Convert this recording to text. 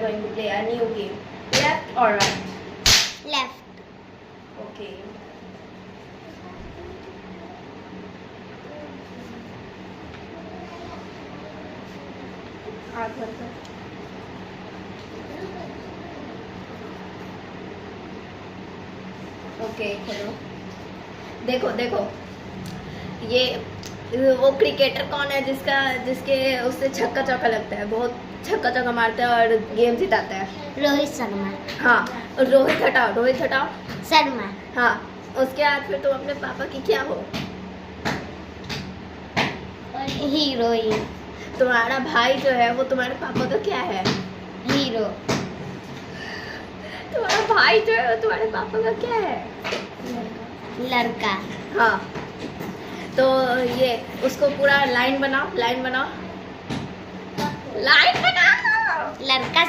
going to play a new game. Left or right? Left. Okay. आँख बंद कर। Okay खोलो। देखो देखो, ये वो क्रिकेटर कौन है जिसके उससे छक्का चौका लगता है, बहुत छक्का चौका मारता है और गेम जिताता है? रोहित शर्मा। हाँ, रोहित हटाओ। शर्मा। हाँ, उसके बाद फिर तुम अपने पापा की क्या हो? हीरोइन। तुम्हारा भाई जो है वो तुम्हारे पापा का क्या है? हीरो। तुम्हारा भाई जो है वो तुम्हारे पापा का क्या है? लड़का। हाँ, तो ये उसको पूरा लाइन बनाओ। लड़का